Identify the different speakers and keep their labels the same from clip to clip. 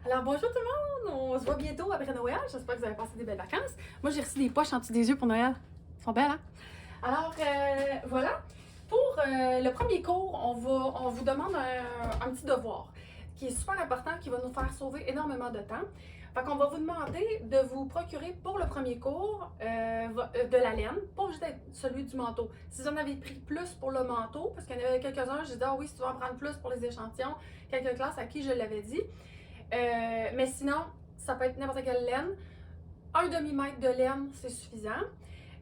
Speaker 1: Alors bonjour tout le monde, on se voit bientôt après Noël, j'espère que vous avez passé des belles vacances. Moi j'ai reçu des poches en dessous des yeux pour Noël, elles sont belles hein? Alors voilà, pour le premier cours, on vous demande un petit devoir qui est super important, qui va nous faire sauver énormément de temps. Fait qu'on va vous demander de vous procurer pour le premier cours de la laine, pas juste celui du manteau. Si vous en avez pris plus pour le manteau, parce qu'il y en avait quelques-uns, j'ai dit ah oui, si tu veux en prendre plus pour les échantillons, quelques classes à qui je l'avais dit. Mais sinon, ça peut être n'importe quelle laine. Un demi-mètre de laine, c'est suffisant.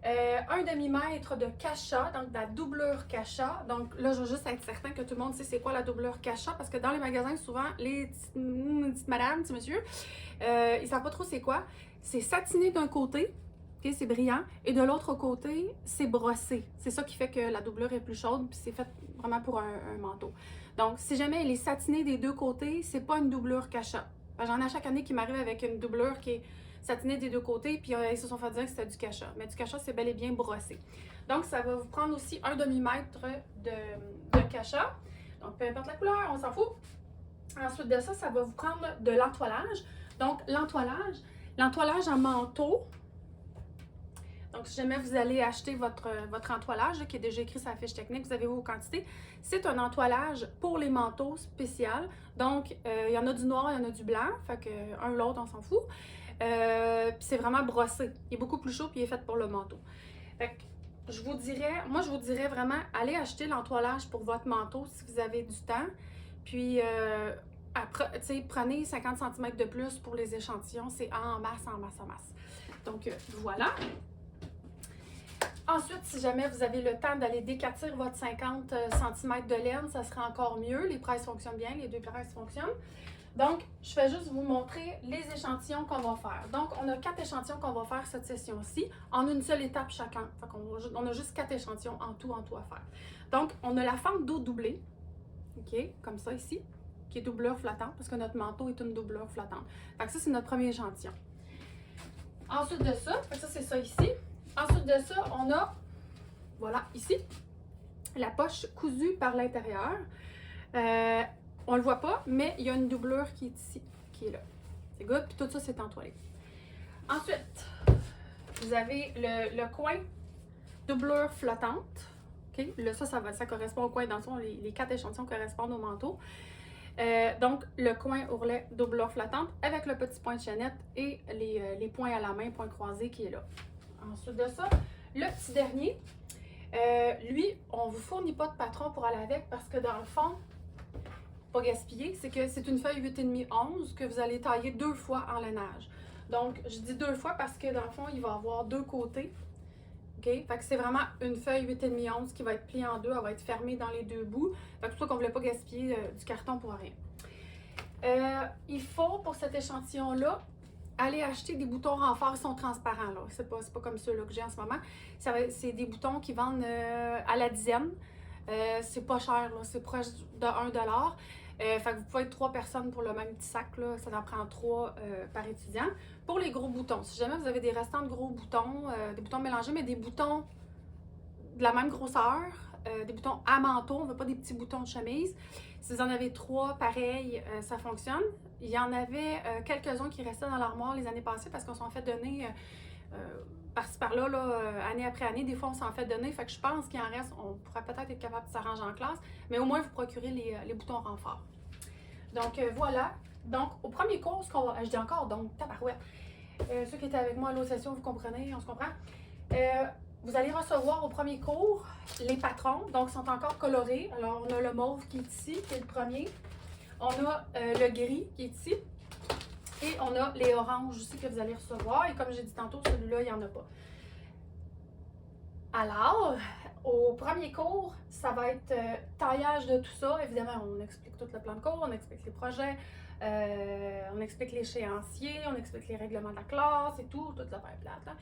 Speaker 1: Un demi-mètre de cacha, donc de la doublure cacha. Donc là, je veux juste être certain que tout le monde sait c'est quoi la doublure cacha, parce que dans les magasins, souvent, les petites madames, petits monsieur, ils savent pas trop c'est quoi. C'est satiné d'un côté, okay, c'est brillant, et de l'autre côté, c'est brossé. C'est ça qui fait que la doublure est plus chaude, puis c'est fait vraiment pour un manteau. Donc, si jamais elle est satinée des deux côtés, c'est pas une doublure cacha. J'en ai à chaque année qui m'arrive avec une doublure qui est satinée des deux côtés, puis ils se sont fait dire que c'était du cacha. Mais du cacha, c'est bel et bien brossé. Donc, ça va vous prendre aussi un demi-mètre de cacha. Donc, peu importe la couleur, on s'en fout. Ensuite de ça, ça va vous prendre de l'entoilage. Donc, l'entoilage en manteau. Donc, si jamais vous allez acheter votre entoilage, là, qui est déjà écrit sur la fiche technique, vous avez vos quantités. C'est un entoilage pour les manteaux spécial. Donc, il y en a du noir, il y en a du blanc. Fait que un ou l'autre, on s'en fout. Puis c'est vraiment brossé. Il est beaucoup plus chaud puis il est fait pour le manteau. Fait que je vous dirais vraiment, allez acheter l'entoilage pour votre manteau si vous avez du temps. Puis, après, prenez 50 cm de plus pour les échantillons. C'est en masse, en masse, en masse. Donc, voilà. Ensuite, si jamais vous avez le temps d'aller décatir votre 50 cm de laine, ça serait encore mieux. Les presses fonctionnent bien, les deux presses fonctionnent. Donc, je vais juste vous montrer les échantillons qu'on va faire. Donc, on a 4 échantillons qu'on va faire cette session-ci, en une seule étape chacun. Fait on a juste 4 échantillons en tout à faire. Donc, on a la fente dos doublée, OK, comme ça ici, qui est doublure flottante, parce que notre manteau est une doublure flottante. Fait que ça, c'est notre premier échantillon. Ensuite de ça, c'est ça ici. Ensuite de ça, on a, voilà, ici, la poche cousue par l'intérieur. On le voit pas, mais il y a une doublure qui est ici, qui est là. C'est good, puis tout ça, c'est entoilé. Ensuite, vous avez le coin doublure flottante. OK? Là, ça correspond au coin, dans le fond, les 4 échantillons correspondent au manteau. Donc, le coin ourlet doublure flottante avec le petit point de chaînette et les points à la main, point croisé qui est là. Ensuite de ça, le petit dernier, lui, on ne vous fournit pas de patron pour aller avec parce que dans le fond, pas gaspiller, c'est que c'est une feuille 8,5-11 que vous allez tailler 2 fois en lainage. Donc, je dis 2 fois parce que dans le fond, il va avoir 2 côtés. OK? Fait que c'est vraiment une feuille 8,5-11 qui va être pliée en deux, elle va être fermée dans les deux bouts. Fait que c'est pour ça qu'on ne voulait pas gaspiller du carton pour rien. Il faut, pour cet échantillon-là, aller acheter des boutons renforts, ils sont transparents, là. C'est pas comme ceux-là que j'ai en ce moment. C'est des boutons qui vendent à la dizaine. C'est pas cher, là. C'est proche de 1$. Fait que vous pouvez être 3 personnes pour le même petit sac, là. Ça en prend 3 par étudiant. Pour les gros boutons, si jamais vous avez des restants de gros boutons, des boutons mélangés, mais des boutons de la même grosseur, des boutons à manteau, on ne veut pas des petits boutons de chemise. Si vous en avez 3 pareils, ça fonctionne. Il y en avait quelques-uns qui restaient dans l'armoire les années passées parce qu'on s'en fait donner par-ci par-là, année après année. Des fois, on s'en fait donner. Fait que je pense qu'il en reste. On pourrait peut-être être capable de s'arranger en classe, mais au moins, vous procurez les boutons renforts. Donc, voilà. Donc, au premier cours, ce qu'on va. Je dis encore, donc, tabarouette. Ceux qui étaient avec moi à l'autre session, vous comprenez, on se comprend. Vous allez recevoir au premier cours les patrons, donc ils sont encore colorés. Alors, on a le mauve qui est ici, qui est le premier. On a le gris qui est ici. Et on a les oranges aussi que vous allez recevoir. Et comme j'ai dit tantôt, celui-là, il n'y en a pas. Alors, au premier cours, ça va être taillage de tout ça. Évidemment, on explique tout le plan de cours, on explique les projets, on explique l'échéancier, on explique les règlements de la classe et tout, toute la paire plate. Là.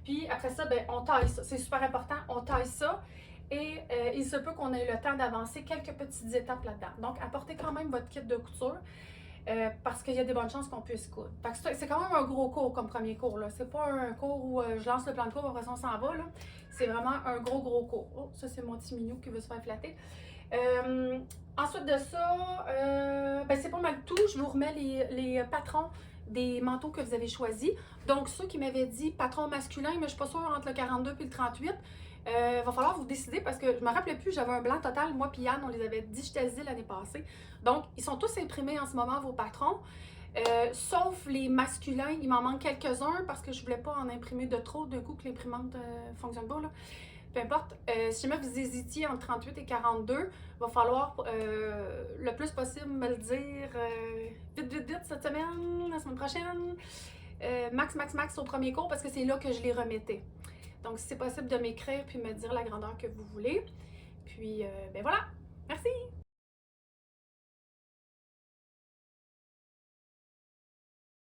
Speaker 1: Puis après ça, ben, on taille ça. C'est super important, on taille ça. Et il se peut qu'on ait le temps d'avancer quelques petites étapes là-dedans. Donc, apportez quand même votre kit de couture. Parce qu'il y a des bonnes chances qu'on puisse coudre. C'est quand même un gros cours comme premier cours. C'est pas un cours où je lance le plan de cours, après ça on s'en va. C'est vraiment un gros cours. Oh, ça c'est mon petit minou qui veut se faire flatter. Ensuite de ça, ben, c'est pas mal surtout, je vous remets les patrons des manteaux que vous avez choisis. Donc, ceux qui m'avaient dit patron masculin, mais je suis pas sûre entre le 42 et le 38, va falloir vous décider parce que je me rappelais plus, j'avais un blanc total. Moi puis Yann, on les avait digitalisés l'année passée. Donc, ils sont tous imprimés en ce moment, vos patrons. Sauf les masculins, il m'en manque quelques-uns parce que je voulais pas en imprimer de trop d'un coup que l'imprimante fonctionne pas, là. Peu importe, si jamais vous hésitiez entre 38 et 42, il va falloir le plus possible me le dire vite cette semaine, la semaine prochaine. Max au premier cours parce que c'est là que je les remettais. Donc, si c'est possible de m'écrire puis me dire la grandeur que vous voulez. Puis, ben voilà. Merci!